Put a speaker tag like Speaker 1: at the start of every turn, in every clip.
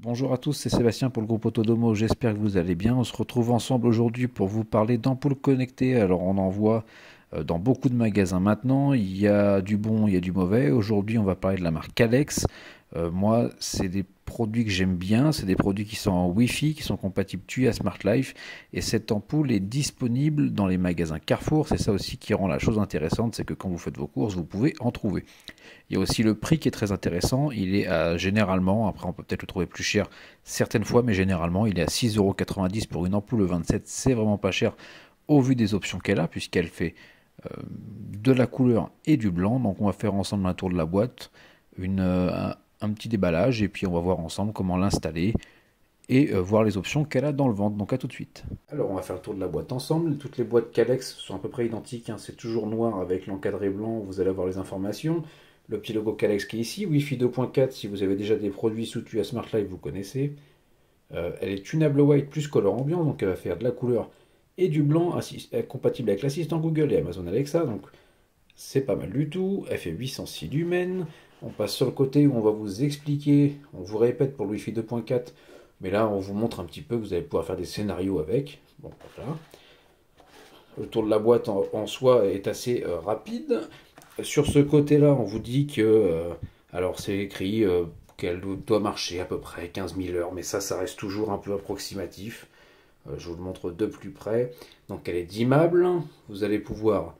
Speaker 1: Bonjour à tous, c'est Sébastien pour le groupe Autodomo, j'espère que vous allez bien. On se retrouve ensemble aujourd'hui pour vous parler d'ampoules connectées. Alors on en voit dans beaucoup de magasins maintenant, il y a du bon, il y a du mauvais. Aujourd'hui on va parler de la marque Calex. Moi c'est des produits que j'aime bien, c'est des produits qui sont en Wi-Fi, qui sont compatibles TUI à Smart Life. Et cette ampoule est disponible dans les magasins Carrefour, c'est ça aussi qui rend la chose intéressante, c'est que quand vous faites vos courses, vous pouvez en trouver. Il y a aussi le prix qui est très intéressant. Il est généralement, après on peut peut-être le trouver plus cher certaines fois, mais généralement il est à 6,90 € pour une ampoule 27. C'est vraiment pas cher au vu des options qu'elle a, puisqu'elle fait de la couleur et du blanc. Donc on va faire ensemble un tour de la boîte, un petit déballage, et puis on va voir ensemble comment l'installer et voir les options qu'elle a dans le ventre. Donc à tout de suite. Alors on va faire le tour de la boîte ensemble. Toutes les boîtes Calex sont à peu près identiques, hein. C'est toujours noir avec l'encadré blanc, vous allez avoir les informations. Le petit logo Calex qui est ici, Wi-Fi 2.4 si vous avez déjà des produits sous TUI à Smart Life, vous connaissez. Elle est tunable white plus color ambiant, donc elle va faire de la couleur et du blanc, compatible avec l'assistant Google et Amazon Alexa, donc c'est pas mal du tout. Elle fait 806 lumens. On passe sur le côté où on va vous expliquer, on vous répète pour le Wi-Fi 2.4, mais là on vous montre un petit peu que vous allez pouvoir faire des scénarios avec. Bon, voilà. Le tour de la boîte en soi est assez rapide. Sur ce côté-là, on vous dit que, alors c'est écrit qu'elle doit marcher à peu près 15 000 heures, mais ça reste toujours un peu approximatif. Je vous le montre de plus près. Donc elle est dimmable. Vous allez pouvoir,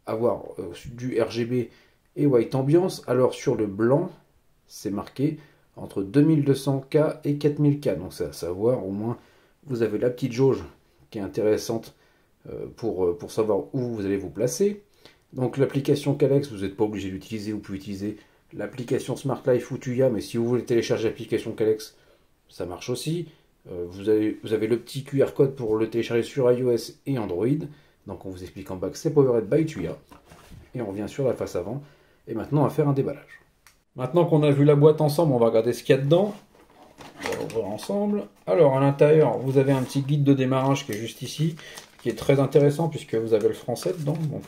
Speaker 1: avoir du RGB et White Ambiance. Alors sur le blanc, c'est marqué entre 2200K et 4000K. Donc c'est à savoir, au moins, vous avez la petite jauge qui est intéressante pour savoir où vous allez vous placer. Donc l'application Calex, vous n'êtes pas obligé d'utiliser, vous pouvez utiliser l'application Smart Life ou Tuya, mais si vous voulez télécharger l'application Calex, ça marche aussi. Vous avez le petit QR code pour le télécharger sur iOS et Android. Donc on vous explique en bas que c'est Powered by Tuya. Et on revient sur la face avant. Et maintenant on va faire un déballage. Maintenant qu'on a vu la boîte ensemble, on va regarder ce qu'il y a dedans. On va ouvrir ensemble. Alors à l'intérieur, vous avez un petit guide de démarrage qui est juste ici, qui est très intéressant puisque vous avez le français dedans. Donc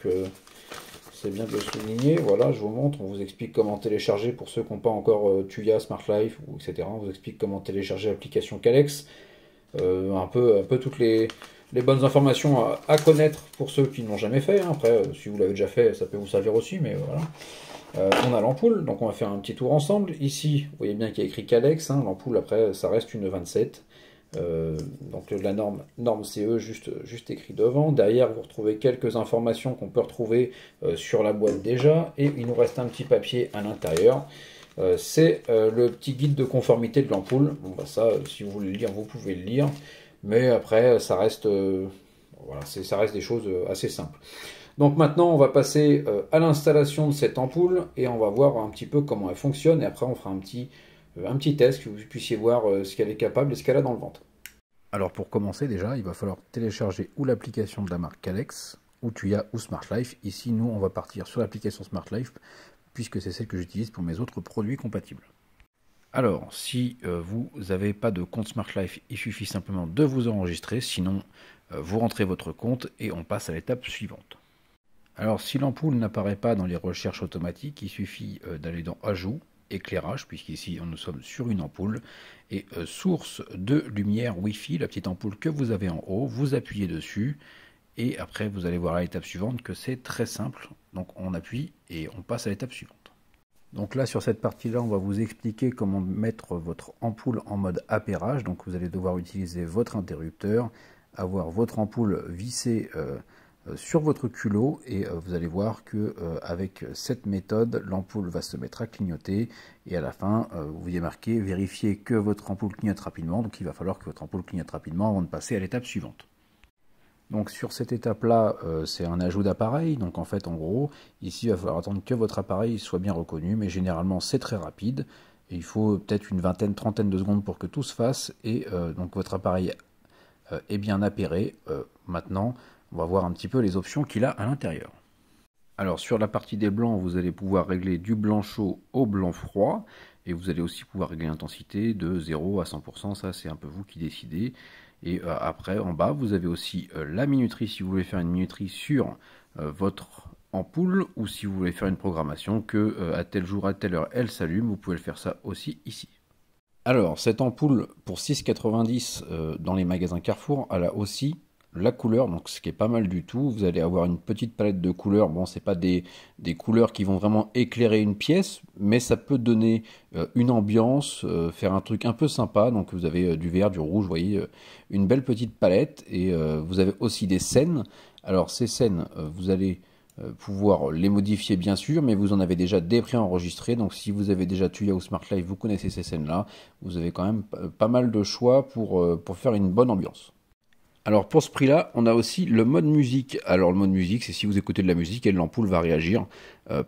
Speaker 1: c'est bien de le souligner. Voilà, je vous montre, on vous explique comment télécharger pour ceux qui n'ont pas encore Tuya, Smart Life, etc. On vous explique comment télécharger l'application Calex. Un peu toutes les bonnes informations à connaître pour ceux qui ne l'ont jamais fait. Après, si vous l'avez déjà fait, ça peut vous servir aussi, mais voilà. On a l'ampoule, donc on va faire un petit tour ensemble. Ici, vous voyez bien qu'il y a écrit Calex, hein. L'ampoule, après, ça reste une 27. Donc la norme CE juste écrit devant. Derrière, vous retrouvez quelques informations qu'on peut retrouver sur la boîte déjà. Et il nous reste un petit papier à l'intérieur. C'est le petit guide de conformité de l'ampoule. Bon, bah ça, si vous voulez le lire, vous pouvez le lire. Mais après, ça reste, voilà, ça reste des choses assez simples. Donc maintenant, on va passer à l'installation de cette ampoule et on va voir un petit peu comment elle fonctionne. Et après, on fera un petit test, que vous puissiez voir ce qu'elle est capable et ce qu'elle a dans le ventre. Alors pour commencer déjà, il va falloir télécharger ou l'application de la marque Calex, ou Tuya, ou Smart Life. Ici, nous, on va partir sur l'application Smart Life, puisque c'est celle que j'utilise pour mes autres produits compatibles. Alors, si vous n'avez pas de compte Smart Life, il suffit simplement de vous enregistrer, sinon vous rentrez votre compte et on passe à l'étape suivante. Alors, si l'ampoule n'apparaît pas dans les recherches automatiques, il suffit d'aller dans Ajout, éclairage, puisqu'ici nous sommes sur une ampoule, et source de lumière Wi-Fi, la petite ampoule que vous avez en haut, vous appuyez dessus, et après vous allez voir à l'étape suivante que c'est très simple. Donc on appuie et on passe à l'étape suivante. Donc là, sur cette partie-là, on va vous expliquer comment mettre votre ampoule en mode appairage. Donc vous allez devoir utiliser votre interrupteur, avoir votre ampoule vissée sur votre culot et vous allez voir que avec cette méthode, l'ampoule va se mettre à clignoter et à la fin, vous voyez marqué vérifier que votre ampoule clignote rapidement. Donc il va falloir que votre ampoule clignote rapidement avant de passer à l'étape suivante. Donc sur cette étape-là, c'est un ajout d'appareil. Donc en fait, en gros, ici, il va falloir attendre que votre appareil soit bien reconnu, mais généralement, c'est très rapide. Et il faut peut-être une vingtaine, trentaine de secondes pour que tout se fasse. Et donc votre appareil est bien appairé. Maintenant, on va voir un petit peu les options qu'il a à l'intérieur. Alors sur la partie des blancs, vous allez pouvoir régler du blanc chaud au blanc froid. Et vous allez aussi pouvoir régler l'intensité de 0 à 100%. Ça, c'est un peu vous qui décidez. Et après, en bas, vous avez aussi la minuterie, si vous voulez faire une minuterie sur votre ampoule, ou si vous voulez faire une programmation que à tel jour, à telle heure, elle s'allume, vous pouvez le faire ça aussi ici. Alors, cette ampoule pour 6,90 dans les magasins Carrefour, elle a aussi la couleur, donc ce qui est pas mal du tout. Vous allez avoir une petite palette de couleurs. Bon, c'est pas des couleurs qui vont vraiment éclairer une pièce, mais ça peut donner une ambiance, faire un truc un peu sympa. Donc vous avez du vert, du rouge, vous voyez, une belle petite palette. Et vous avez aussi des scènes. Alors ces scènes, vous allez pouvoir les modifier bien sûr, mais vous en avez déjà des préenregistrés, donc si vous avez déjà Tuya ou Smart Life, vous connaissez ces scènes-là, vous avez quand même pas mal de choix pour faire une bonne ambiance. Alors pour ce prix-là, on a aussi le mode musique. Alors le mode musique, c'est si vous écoutez de la musique et l'ampoule va réagir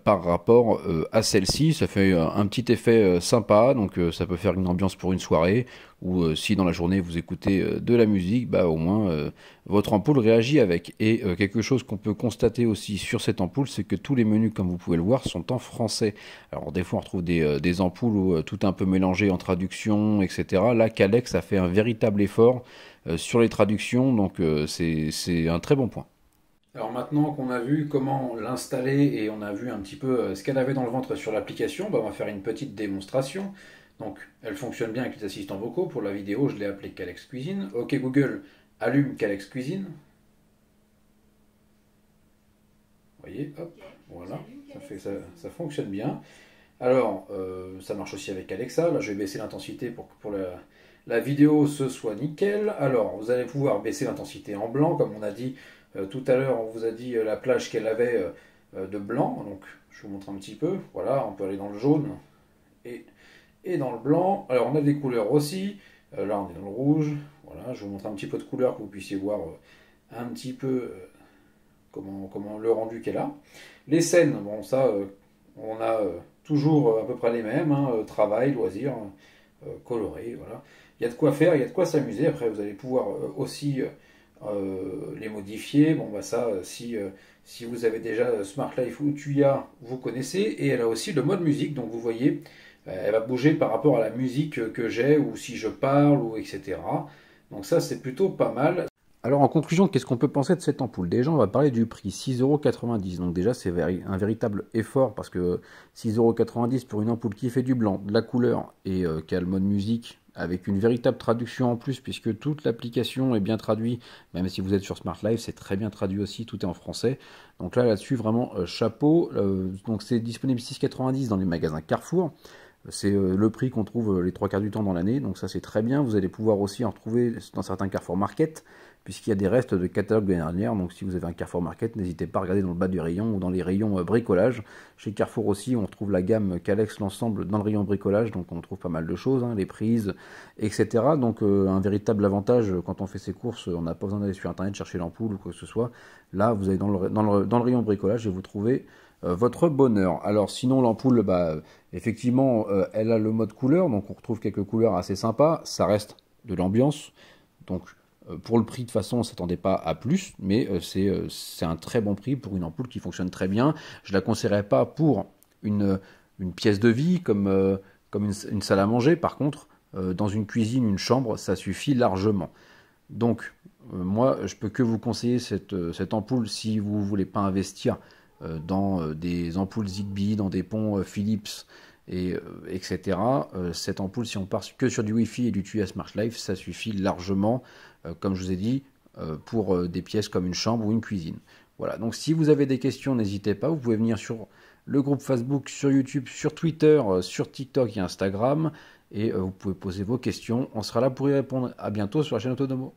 Speaker 1: par rapport à celle-ci. Ça fait un petit effet sympa, donc ça peut faire une ambiance pour une soirée. Ou si dans la journée vous écoutez de la musique, bah au moins votre ampoule réagit avec. Et quelque chose qu'on peut constater aussi sur cette ampoule, c'est que tous les menus, comme vous pouvez le voir, sont en français. Alors des fois on retrouve des ampoules où tout est un peu mélangé en traduction, etc. Là, Calex a fait un véritable effort sur les traductions, donc c'est un très bon point. Alors maintenant qu'on a vu comment l'installer et on a vu un petit peu ce qu'elle avait dans le ventre sur l'application, bah on va faire une petite démonstration. Donc elle fonctionne bien avec les assistants vocaux. Pour la vidéo, je l'ai appelée Calex Cuisine. Ok Google, allume Calex Cuisine. Vous voyez, hop, voilà, ça fonctionne bien. Alors, ça marche aussi avec Alexa. Là, je vais baisser l'intensité pour que pour la vidéo ce soit nickel. Alors, vous allez pouvoir baisser l'intensité en blanc, comme on a dit tout à l'heure. On vous a dit la plage qu'elle avait de blanc. Donc, je vous montre un petit peu. Voilà, on peut aller dans le jaune et dans le blanc. Alors, on a des couleurs aussi. Là, on est dans le rouge. Voilà, je vous montre un petit peu de couleur que vous puissiez voir un petit peu comment le rendu qu'elle a. Les scènes, bon, ça, on a toujours à peu près les mêmes, hein, travail, loisirs, coloré, voilà. Il y a de quoi faire, il y a de quoi s'amuser. Après, vous allez pouvoir aussi les modifier. Bon, bah ça, si vous avez déjà Smart Life ou Tuya, vous connaissez. Et elle a aussi le mode musique, donc vous voyez, elle va bouger par rapport à la musique que j'ai, ou si je parle, ou etc. Donc ça, c'est plutôt pas mal. Alors en conclusion, qu'est-ce qu'on peut penser de cette ampoule? Déjà, on va parler du prix, 6,90 €. Donc déjà, c'est un véritable effort parce que 6,90 € pour une ampoule qui fait du blanc, de la couleur et qui a le mode musique avec une véritable traduction en plus puisque toute l'application est bien traduite, même si vous êtes sur Smart Life, c'est très bien traduit aussi, tout est en français. Donc là-dessus, vraiment chapeau. Donc c'est disponible 6,90 € dans les magasins Carrefour. C'est le prix qu'on trouve les 3 quarts du temps dans l'année, donc ça c'est très bien. Vous allez pouvoir aussi en retrouver dans certains Carrefour Market, puisqu'il y a des restes de catalogue de l'année dernière. Donc si vous avez un Carrefour Market, n'hésitez pas à regarder dans le bas du rayon ou dans les rayons bricolage. Chez Carrefour aussi, on retrouve la gamme Calex, l'ensemble dans le rayon bricolage, donc on trouve pas mal de choses, hein, les prises, etc. Donc un véritable avantage quand on fait ses courses, on n'a pas besoin d'aller sur internet chercher l'ampoule ou quoi que ce soit. Là, vous allez dans le rayon bricolage et vous trouvez votre bonheur. Alors sinon l'ampoule, bah, effectivement, elle a le mode couleur, donc on retrouve quelques couleurs assez sympas. Ça reste de l'ambiance, donc pour le prix de toute façon, on ne s'attendait pas à plus, mais c'est un très bon prix pour une ampoule qui fonctionne très bien. Je ne la conseillerais pas pour une pièce de vie comme une salle à manger. Par contre, dans une cuisine, une chambre, ça suffit largement. Donc moi, je peux que vous conseiller cette ampoule si vous ne voulez pas investir dans des ampoules Zigbee, dans des ponts Philips, etc. Cette ampoule, si on part que sur du Wi-Fi et du tuyau Smart Life, ça suffit largement, comme je vous ai dit, pour des pièces comme une chambre ou une cuisine. Voilà, donc si vous avez des questions, n'hésitez pas, vous pouvez venir sur le groupe Facebook, sur YouTube, sur Twitter, sur TikTok et Instagram, et vous pouvez poser vos questions. On sera là pour y répondre. À bientôt sur la chaîne Autonomo.